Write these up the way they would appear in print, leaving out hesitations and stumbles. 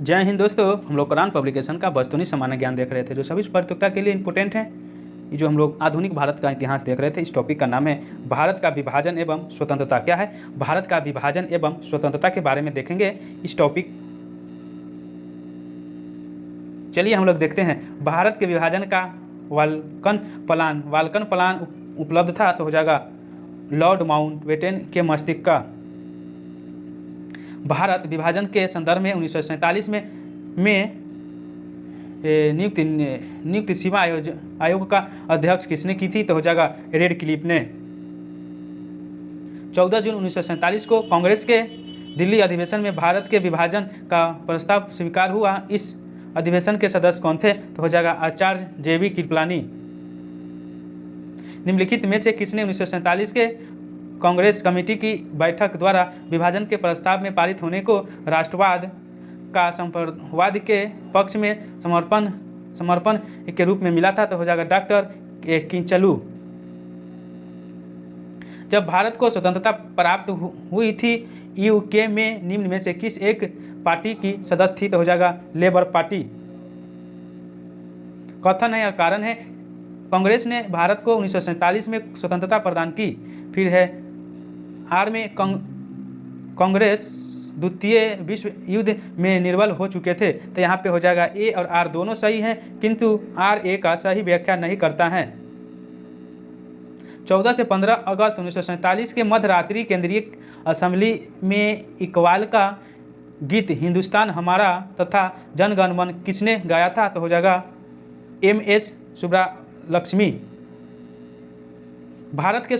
जय हिंद दोस्तों, हम लोग कुरान पब्लिकेशन का वस्तुनिष्ठ सामान्य ज्ञान देख रहे थे जो सभी प्रतियोगिता के लिए इंपॉर्टेंट है। ये जो हम लोग आधुनिक भारत का इतिहास देख रहे थे, इस टॉपिक का नाम है भारत का विभाजन एवं स्वतंत्रता। क्या है? भारत का विभाजन एवं स्वतंत्रता के बारे में देखेंगे इस टॉपिक। चलिए हम लोग देखते हैं। भारत के विभाजन का वाल्कन प्लान उपलब्ध था तो हो जाएगा लॉर्ड माउंटबेटन के मस्तिष्क का। भारत विभाजन के संदर्भ में 1947 में नियुक्ति सीमा आयोग का अध्यक्ष किसने की थी? तो हो जाएगा रेड क्लिफ ने। 14 जून 1947 को कांग्रेस के दिल्ली अधिवेशन में भारत के विभाजन का प्रस्ताव स्वीकार हुआ। इस अधिवेशन के सदस्य कौन थे? तो हो जाएगा आचार्य JB कृपलानी। निम्नलिखित में से किसने 1947 के कांग्रेस कमेटी की बैठक द्वारा विभाजन के प्रस्ताव में पारित होने को राष्ट्रवाद का संप्रदायवाद के पक्ष में समर्पण के रूप में मिला था? तो हो जाएगा डॉक्टर किंचलू। जब भारत को स्वतंत्रता प्राप्त हुई थी, UK में निम्न में से किस एक पार्टी की सदस्य थी? तो हो जाएगा लेबर पार्टी। कथन है और कारण है। कांग्रेस ने भारत को 1947 में स्वतंत्रता प्रदान की। फिर है आर में कांग्रेस द्वितीय विश्व युद्ध में निर्बल हो चुके थे। तो यहाँ पे हो जाएगा A और R दोनों सही हैं, किंतु R A का सही व्याख्या नहीं करता है। 14 से 15 अगस्त 1947 के मध्य रात्रि केंद्रीय असेंबली में इकबाल का गीत हिंदुस्तान हमारा तथा जन गण मन किसने गाया था? तो हो जाएगा MS सुब्बालक्ष्मी। भारत के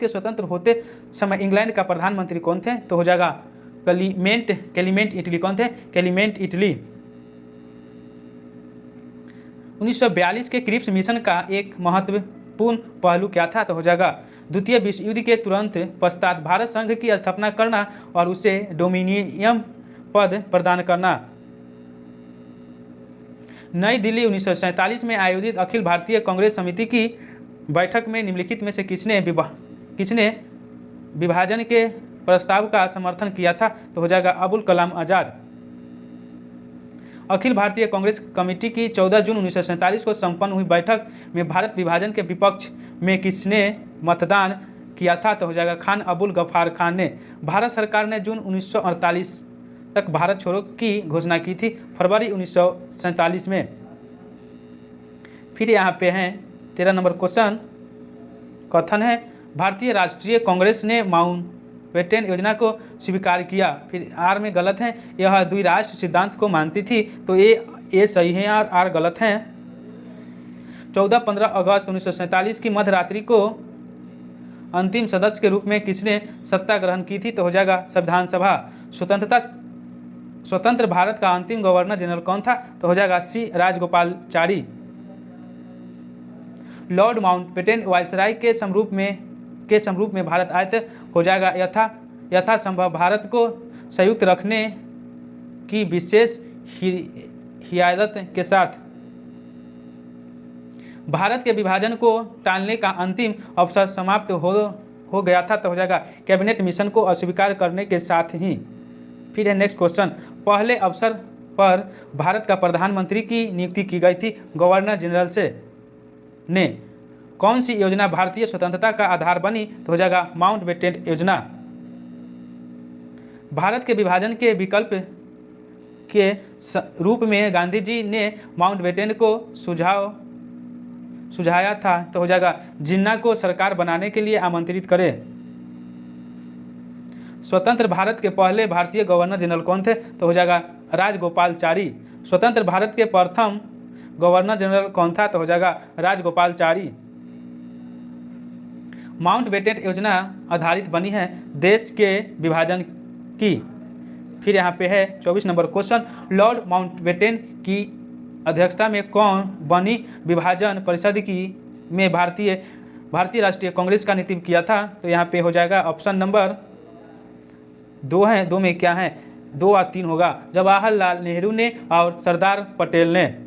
स्वतंत्र होते समय इंग्लैंड का प्रधानमंत्री कौन थे? तो हो जाएगा क्लेमेंट इटली। कौन थे? Clement Italy. 1942 के क्रिप्स मिशन का एक महत्वपूर्ण पहलू क्या था? तो हो जाएगा द्वितीय विश्व युद्ध के तुरंत पश्चात भारत संघ की स्थापना करना और उसे डोमिनियन पद प्रदान करना। नई दिल्ली 1947 में आयोजित अखिल भारतीय कांग्रेस समिति की बैठक में निम्नलिखित में से किसने विभाजन के प्रस्ताव का समर्थन किया था? तो हो जाएगा अबुल कलाम आज़ाद। अखिल भारतीय कांग्रेस कमेटी की 14 जून 1947 को संपन्न हुई बैठक में भारत विभाजन के विपक्ष में किसने मतदान किया था? तो हो जाएगा खान अबुल गफ्फार खान ने। भारत सरकार ने जून 1948 तक भारत छोड़ो की घोषणा की थी, फरवरी 1947 में। फिर यहाँ पे हैं 13 नंबर क्वेश्चन। कथन है भारतीय राष्ट्रीय कांग्रेस ने माउंटबेटन योजना को स्वीकार किया। फिर R में गलत है, यह द्विराष्ट्र सिद्धांत को मानती थी। तो A सही है और R गलत है। 14-15 अगस्त 1947 की मध्य रात्रि को अंतिम सदस्य के रूप में किसने सत्ता ग्रहण की थी? तो हो जाएगा संविधान सभा। स्वतंत्र भारत का अंतिम गवर्नर जनरल कौन था? तो हो जाएगा C Rajagopalachari. Lord Mountbatten viceroy के समरूप में भारत आए थे। हो जाएगा यथासंभव भारत को संयुक्त रखने की विशेष हिदायत के साथ। भारत के विभाजन को टालने का अंतिम अवसर समाप्त हो गया था। तो हो जाएगा कैबिनेट मिशन को अस्वीकार करने के साथ ही। फिर है नेक्स्ट क्वेश्चन। पहले अवसर पर भारत का प्रधानमंत्री की नियुक्ति की गई थी गवर्नर जनरल से ने। कौन सी योजना भारतीय स्वतंत्रता का आधार बनी? तो हो जाएगा माउंटबेटन योजना। भारत के विभाजन के विकल्प के रूप में गांधी जी ने माउंटबेटन को सुझाया था। तो हो जाएगा जिन्ना को सरकार बनाने के लिए आमंत्रित करें। स्वतंत्र भारत के पहले भारतीय गवर्नर जनरल कौन थे? तो हो जाएगा राजगोपालाचारी। स्वतंत्र भारत के प्रथम गवर्नर जनरल कौन था? तो हो जाएगा राजगोपालाचारी। माउंटबेटन योजना आधारित बनी है देश के विभाजन की। फिर यहाँ पे है 24 नंबर क्वेश्चन। लॉर्ड माउंटबेटन की अध्यक्षता में कौन बनी विभाजन परिषद की में भारतीय राष्ट्रीय कांग्रेस का नेतृत्व किया था? तो यहाँ पे हो जाएगा ऑप्शन नंबर 2 है। 2 में क्या है? 2 और 3 होगा। जवाहरलाल नेहरू ने और सरदार पटेल ने।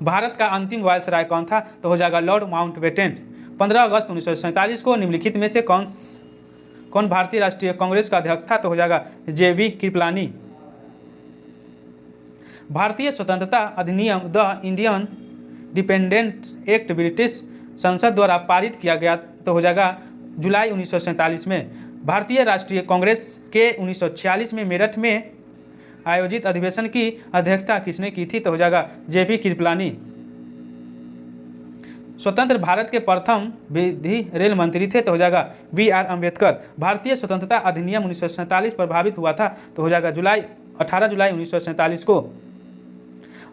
भारत का अंतिम वायसराय कौन था? तो हो जाएगा लॉर्ड माउंटबेटन। 15 अगस्त 1947 को निम्नलिखित में से कौन भारतीय राष्ट्रीय कांग्रेस का अध्यक्ष था? तो हो जाएगा JV कृपलानी। भारतीय स्वतंत्रता अधिनियम the Indian dependence act British संसद द्वारा पारित किया गया, तो हो जाएगा जुलाई 1947 में। भारतीय राष्ट्रीय कांग्रेस के 1946 में मेरठ में आयोजित अधिवेशन की अध्यक्षता किसने की थी? तो हो जाएगा JV कृपलानी। स्वतंत्र भारत के प्रथम विधि रेल मंत्री थे, तो हो जाएगा BR अम्बेडकर। भारतीय स्वतंत्रता अधिनियम 1947 प्रभावित हुआ था, तो हो जाएगा 18 जुलाई 1947 को।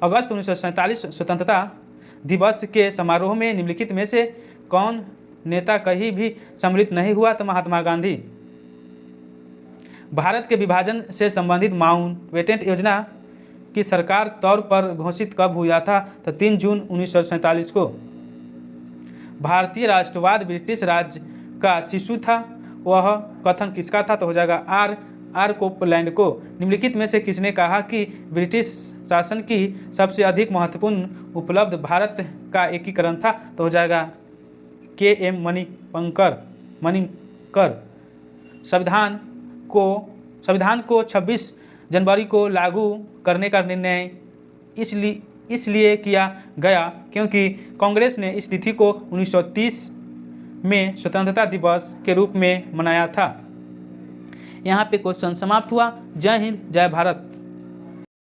अगस्त 1947 स्वतंत्रता दिवस के समारोह में निम्नलिखित में से कौन नेता कहीं भी सम्मिलित नहीं हुआ? तो महात्मा गांधी। भारत के विभाजन से संबंधित माउंटबेटन योजना की सरकार तौर पर घोषित कब हुआ था? तो 3 जून 1947 को। भारतीय राष्ट्रवाद ब्रिटिश राज का शिशु था, वह कथन किसका था? तो हो जाएगा आर कोपलैंड को। निम्नलिखित में से किसने कहा कि ब्रिटिश शासन की सबसे अधिक महत्वपूर्ण उपलब्ध भारत का एकीकरण था? तो हो जाएगा KM मणिकर। संविधान को 26 जनवरी को लागू करने का निर्णय इसलिए किया गया क्योंकि कांग्रेस ने इस तिथि को 1930 में स्वतंत्रता दिवस के रूप में मनाया था। यहाँ पे क्वेश्चन समाप्त हुआ। जय हिंद, जय भारत।